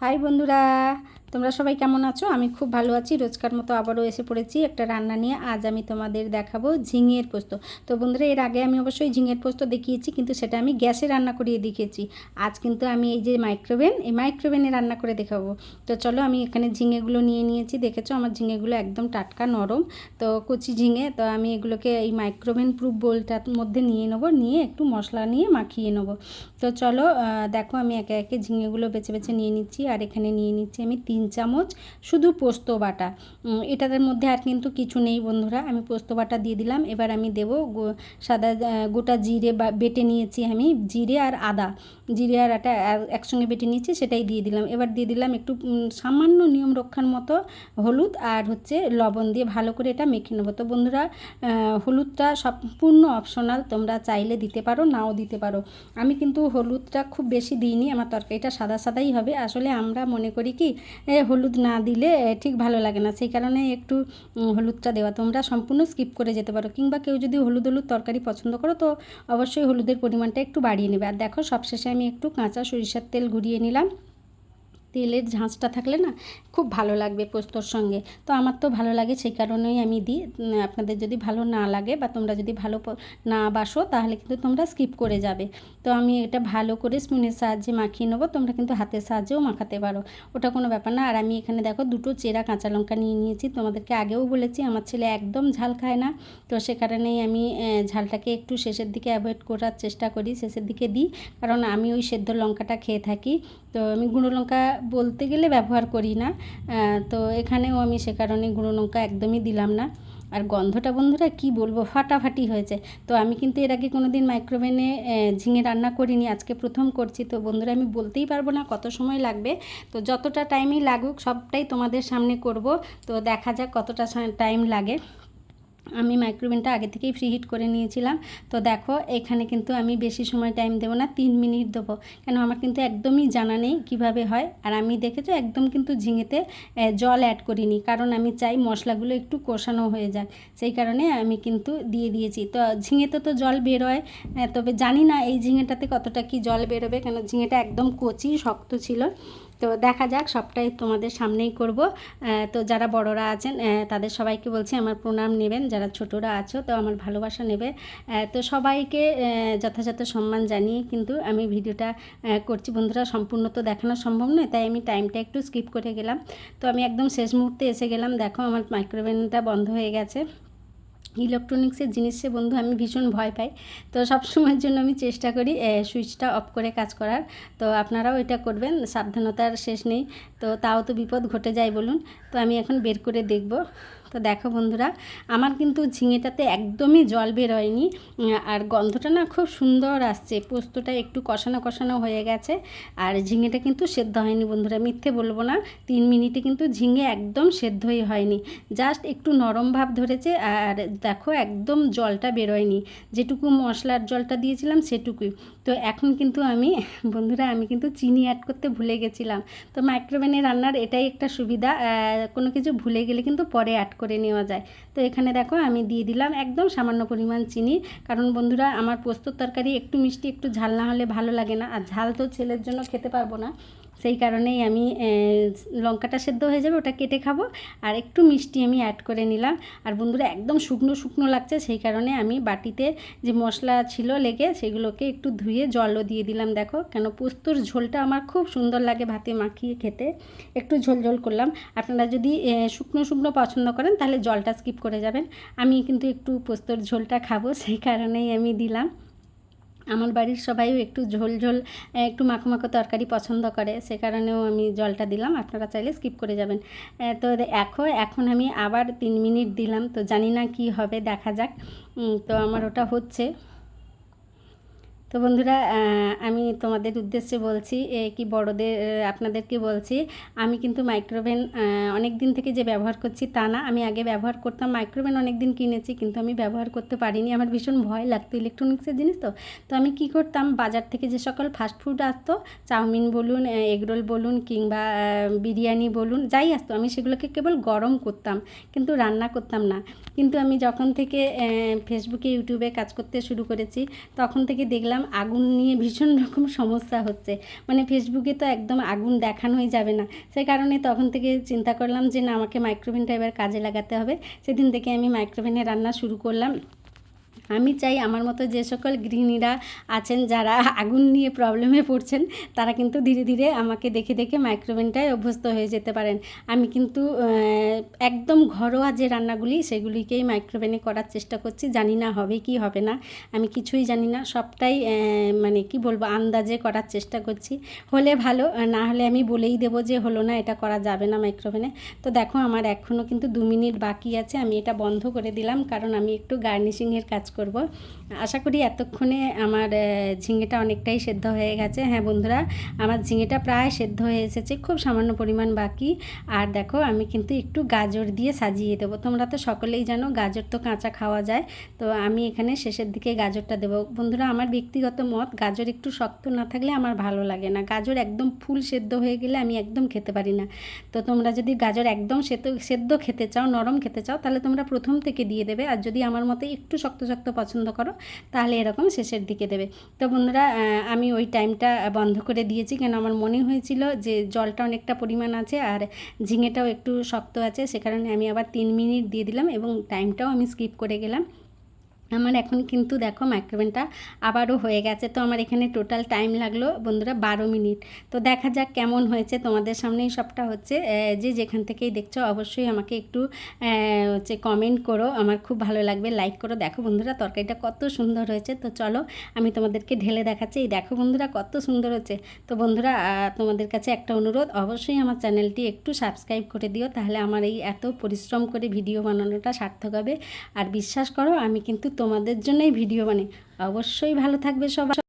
High বন্ধুরা, তোমরা সবাই কেমন আছো? আমি খুব ভালো আছি। রোজকার মতো আবারও এসে পড়েছি একটা রান্না নিয়ে। আজ আমি তোমাদের দেখাবো ঝিঙের পোস্ত। তো বন্ধুরা, এর আগে আমি অবশ্যই ঝিঙের পোস্ত দেখিয়েছি, কিন্তু সেটা আমি গ্যাসে রান্না করিয়ে দেখিয়েছি। আজ কিন্তু আমি এই যে মাইক্রোওভেনে রান্না করে দেখাবো। তো চলো, আমি এখানে ঝিঙেগুলো নিয়ে নিয়েছি। দেখেছো আমার ঝিঙেগুলো একদম টাটকা নরম, তো কচি ঝিঙে। তো আমি এগুলোকে এই মাইক্রোওভেন প্রুফ বোলটার মধ্যে নিয়ে নেবো, নিয়ে একটু মশলা নিয়ে মাখিয়ে নেবো। তো চলো, দেখো আমি একে একে ঝিঙেগুলো বেছে বেছে নিয়ে নিচ্ছি। আর এখানে নিয়ে নিচ্ছি আমি 3 চামচ শুধু পোস্ত বাটা। এটাদের মধ্যে আর কিন্তু কিছু নেই বন্ধুরা। আমি পোস্ত বাটা দিয়ে দিলাম। এবার আমি দেবো সাদা গোটা জিরে বেটে নিয়েছি আমি, জিরে আর আদা একসঙ্গে বেটে নিয়েছি, সেটাই দিয়ে দিলাম। এবার দিয়ে দিলাম একটু সামান্য নিয়ম রক্ষার মতো হলুদ আর লবণ দিয়ে ভালো করে এটা মেখে নেবো। তো বন্ধুরা, হলুদটা সম্পূর্ণ অপশনাল, তোমরা চাইলে দিতে পারো, নাও দিতে পারো। আমি কিন্তু হলুদটা খুব বেশি দিইনি, আমার তরকারিটা সাদা সাদাই হবে। আসলে আমরা মনে করি কি হলুদ না দিলে ঠিক ভালো লাগে না, সেই কারণে একটু হলুদটা দেওয়া। তোমরা সম্পূর্ণ স্কিপ করে যেতে পারো, কিংবা কেউ যদি হলুদ তরকারি পছন্দ করো তো অবশ্যই হলুদের পরিমাণটা একটু বাড়িয়ে নেবে। আর দেখো, সবশেষে আমি একটু কাঁচা সরিষার তেল ঘুরিয়ে নিলাম। তেলের ঝাঁঝটা থাকলে না খুব ভালো লাগবে পোস্তর সঙ্গে। তো আমার তো ভালো লাগে, সেই কারণেই আমি দিই। আপনাদের যদি ভালো না লাগে বা তোমরা যদি ভালো না বাসো, তাহলে কিন্তু তোমরা স্কিপ করে যাবে। তো আমি এটা ভালো করে স্পুনের সাহায্যে মাখিয়ে নেবো। তোমরা কিন্তু হাতের সাহায্যেও মাখাতে পারো, ওটা কোনো ব্যাপার না। আর আমি এখানে দেখো 2টো চেরা কাঁচা লঙ্কা নিয়ে নিয়েছি। তোমাদেরকে আগেও বলেছি আমার ছেলে একদম ঝাল খায় না, তো সে কারণেই আমি ঝালটাকে একটু শেষের দিকে অ্যাভয়েড করার চেষ্টা করি, শেষের দিকে দিই, কারণ আমি ওই সেদ্ধ লঙ্কাটা খেয়ে থাকি। তো আমি গুঁড়ো লঙ্কা বলতে গেলে ব্যবহার করি না। তো এখানেও আমি সে কারণে গুঁড়ো লঙ্কা একদমই দিলাম না। আর গন্ধটা বন্ধুরা কি বলবো, ফাটাফাটি হয়েছে। তো আমি কিন্তু এর আগে কোনো দিন মাইক্রোওভেনে ঝিঙে রান্না করিনি, আজকে প্রথম করছি। তো বন্ধুরা, আমি বলতেই পারবো না কত সময় লাগবে। তো যতটা টাইমই লাগুক সবটাই তোমাদের সামনে করব। তো দেখা যাক কতটা টাইম লাগে। আমি মাইক্রোওভেনটা আগে থেকেই ফ্রি হিট করে নিয়েছিলাম। তো দেখো, এখানে কিন্তু আমি বেশি সময় টাইম দেবো না, 3 মিনিট দেবো, কেন আমার কিন্তু একদমই জানা নেই কিভাবে হয়। আর আমি দেখেছো একদম কিন্তু ঝিঙেতে জল অ্যাড করিনি, কারণ আমি চাই মশলাগুলো একটু কষানো হয়ে যাক, সেই কারণে আমি কিন্তু দিয়ে দিয়েছি। তো ঝিঙেতে তো জল বেরোয়, তবে জানি না এই ঝিঙেটাতে কতটা কি জল বেরোবে, কেন ঝিঙেটা একদম কচি শক্ত ছিল। তো দেখা যাক, সবটাই তোমাদের সামনেই করব। তো যারা বড়রা আছেন তাদের সবাইকে বলছি আমার প্রণাম নেবেন, যারা ছোটরা আছো তো আমার ভালোবাসা নেবে। তো সবাইকে যথাযথ সম্মান জানিয়ে কিন্তু আমি ভিডিওটা করছি বন্ধুরা। সম্পূর্ণ তো দেখানো সম্ভব নয়, তাই আমি টাইমটা একটু স্কিপ করে গেলাম। তো আমি একদম শেষ মুহূর্তে এসে গেলাম। দেখো আমার মাইক্রোওভেনটা বন্ধ হয়ে গেছে। ইলেকট্রনিক্সের জিনিসে বন্ধু আমি ভীষণ ভয় পাই, তো সব সময়ের জন্য আমি চেষ্টা করি সুইচটা অফ করে কাজ করার। তো আপনারাও এটা করবেন, সাবধানতার শেষ নেই। তো তাও তো বিপদ ঘটে যায় বলুন। তো আমি এখন বের করে দেখব। তো দেখো বন্ধুরা, আমার কিন্তু ঝিঙেটাতে একদমই জল বেরোয়নি, আর গন্ধটা না খুব সুন্দর আসছে। পোস্তটা একটু কষানো কষানো হয়ে গেছে, আর ঝিঙেটা কিন্তু সেদ্ধ হয়নি বন্ধুরা, মিথ্যে বলবো না। 3 মিনিটে কিন্তু ঝিঙে একদম সেদ্ধই হয়নি, জাস্ট একটু নরম ভাব ধরেছে। আর দেখো একদম জলটা বেরোয়নি, যেটুকু মশলার জলটা দিয়েছিলাম সেটুকুই। তো এখন কিন্তু বন্ধুরা আমি কিন্তু চিনি অ্যাড করতে ভুলে গেছিলাম। তো মাইক্রোওভেনে রান্নার এটাই একটা সুবিধা, কোনো কিছু ভুলে গেলে কিন্তু পরে অ্যাড করে নেওয়া যায়। তো এখানে দেখো আমি দিয়ে দিলাম একদম সামান্য পরিমাণ চিনি, কারণ বন্ধুরা আমার পোস্তর তরকারি একটু মিষ্টি একটু ঝাল না হলে ভালো লাগে না, আর ঝাল তো ছেলের জন্য খেতে পারবো না, সেই কারণেই আমি লঙ্কাটা সেদ্ধ হয়ে যাবে ওটা কেটে খাবো, আর একটু মিষ্টি আমি অ্যাড করে নিলাম। আর বন্ধুরা একদম শুকনো শুকনো লাগছে, সেই কারণে আমি বাটিতে যে মশলা ছিল লেগে সেগুলোকে একটু ধুয়ে জলও দিয়ে দিলাম। দেখো, কেন পোস্তর ঝোলটা আমার খুব সুন্দর লাগে ভাতে মাখিয়ে খেতে, একটু ঝোল ঝোল করলাম। আপনারা যদি শুকনো শুকনো পছন্দ করেন তাহলে জলটা স্কিপ করে যাবেন। আমি কিন্তু একটু পোস্তর ঝোলটা খাবো, সেই কারণেই আমি দিলাম। আমার বাড়ির সবাইও একটু ঝোল ঝোল একটু মাখো মাখো তরকারি পছন্দ করে, সে কারণেও আমি জলটা দিলাম, আপনারা চাইলে স্কিপ করে যাবেন। তো এখন আমি আবার 3 মিনিট দিলাম, তো জানি না কি হবে, দেখা যাক। তো আমার ওটা হচ্ছে। তো বন্ধুরা, আমি তোমাদের উদ্দেশ্যে বলছি কি বড়দের আপনাদেরকে বলছি, আমি কিন্তু মাইক্রোওভেন অনেক দিন থেকে যে ব্যবহার করছি তা না। আমি আগে ব্যবহার করতাম, মাইক্রোওভেন অনেক দিন কিনেছি, কিন্তু আমি ব্যবহার করতে পারিনি, আমার ভীষণ ভয় লাগতো ইলেকট্রনিক্সের জিনিস। তো আমি কি করতাম, বাজার থেকে যে সকল ফাস্টফুড আসতো, চাউমিন বলুন, এগরোল বলুন, কিংবা বিরিয়ানি বলুন, যাই আসতো, আমি সেগুলোকে কেবল গরম করতাম, কিন্তু রান্না করতাম না। কিন্তু আমি যখন থেকে ফেসবুকে ইউটিউবে কাজ করতে শুরু করেছি, তখন থেকে দেখলাম দেখলাম আগুন নিয়ে ভীষণ রকম সমস্যা হচ্ছে, মানে ফেসবুকে তো একদম আগুন দেখানোই যাবে না। সেই কারণে তখন থেকে চিন্তা করলাম যে না, আমাকে মাইক্রোওভেনটা এবার কাজে লাগাতে হবে। সেদিন থেকে আমি মাইক্রোওভেনে রান্না শুরু করলাম। আমি চাই আমার মতো যে সকল গৃহিণীরা আছেন যারা আগুন নিয়ে প্রবলেমে পড়ছেন, তারা কিন্তু ধীরে ধীরে আমাকে দেখে দেখে মাইক্রোওভেনটায় অভ্যস্ত হয়ে যেতে পারেন। আমি কিন্তু একদম ঘরোয়া যে রান্নাগুলি সেগুলিকেই মাইক্রোওভেনে করার চেষ্টা করছি। জানি না হবে কি হবে না, আমি কিছুই জানি না, সবটাই মানে কি বলবো, আন্দাজে করার চেষ্টা করছি। হলে ভালো, না হলে আমি বলেই দেবো যে হলো না, এটা করা যাবে না মাইক্রোওভেনে। তো দেখো আমার এখনও কিন্তু 2 মিনিট বাকি আছে, আমি এটা বন্ধ করে দিলাম কারণ আমি একটু গার্নিশিংয়ের কাজ করব। আশা করি এতক্ষণে আমার ঝিঙেটা অনেকটাই সেদ্ধ হয়ে গেছে। হ্যাঁ বন্ধুরা, আমার ঝিঙেটা প্রায় সেদ্ধ হয়ে এসেছে, খুব সামান্য পরিমাণ বাকি। আর দেখো আমি কিন্তু একটু গাজর দিয়ে সাজিয়ে দেবো। তোমরা তো সকলেই জানো গাজর তো কাঁচা খাওয়া যায়, তো আমি এখানে শেষের দিকে গাজরটা দেবো। বন্ধুরা, আমার ব্যক্তিগত মত, গাজর একটু শক্ত না থাকলে আমার ভালো লাগে না। গাজর একদম ফুল সেদ্ধ হয়ে গেলে আমি একদম খেতে পারি না। তো তোমরা যদি গাজর একদম সেদ্ধ খেতে চাও, নরম খেতে চাও, তাহলে তোমরা প্রথম থেকে দিয়ে দেবে। আর যদি আমার মতো একটু শক্ত শক্ত পছন্দ করো, তাহলে এরকম শেষের দিকে দেবে। তো বন্ধুরা, আমি ওই টাইমটা বন্ধ করে দিয়েছি, কেন আমার মনে হয়েছিল যে জলটা অনেকটা পরিমাণ আছে আর ঝিঙেটাও একটু শক্ত আছে, সে কারণে আমি আবার 3 মিনিট দিয়ে দিলাম এবং টাইমটাও আমি স্কিপ করে গেলাম। আমার এখন কিন্তু দেখো মাইক্রোওভেনটা আবারও হয়ে গেছে। তো আমার এখানে টোটাল টাইম লাগলো বন্ধুরা 12 মিনিট। তো দেখা যাক কেমন হয়েছে, তোমাদের সামনেই সবটা হচ্ছে। যে যেখান থেকেই দেখছো অবশ্যই আমাকে একটু হচ্ছে কমেন্ট করো, আমার খুব ভালো লাগবে, লাইক করো। দেখো বন্ধুরা তরকারিটা কত সুন্দর হয়েছে। তো চলো আমি তোমাদেরকে ঢেলে দেখাচ্ছি। এই দেখো বন্ধুরা কত সুন্দর হচ্ছে। তো বন্ধুরা, তোমাদের কাছে একটা অনুরোধ, অবশ্যই আমার চ্যানেলটি একটু সাবস্ক্রাইব করে দিও, তাহলে আমার এই এত পরিশ্রম করে ভিডিও বানানোটা সার্থক হবে। আর বিশ্বাস করো আমি কিন্তু তোমাদের জন্যই ভিডিও বানাই। অবশ্যই ভালো থাকবে সবাই।